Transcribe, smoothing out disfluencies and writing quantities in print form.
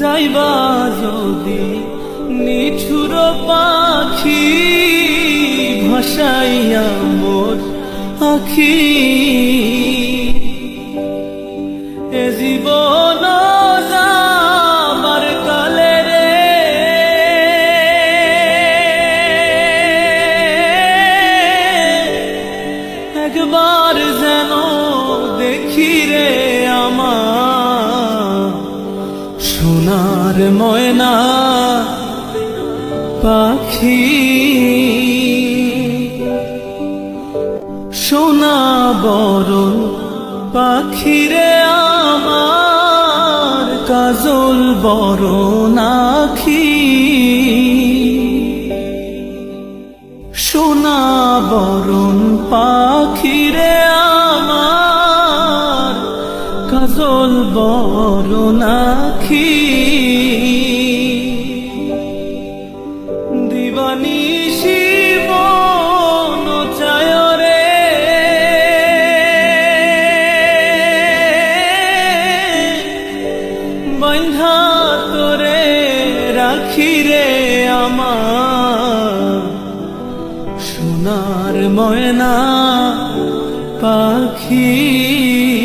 যাইবা যদি নিঠুর পাখি ভাসাইয়া মোর আখি এ জীবন যাবার কালে রে একবার যেন দেখি রে আমার সোনার ময়না পাখি সোনা বরণ পাখি রে আমার কাজল বরণ আখি সোনা বরণ পাখি রে আমার কাজল বরণ আখি দিবানিশি মন চায় রে বন্ধা তোরে রাখি রে আমার সোনার ময়না পাখি।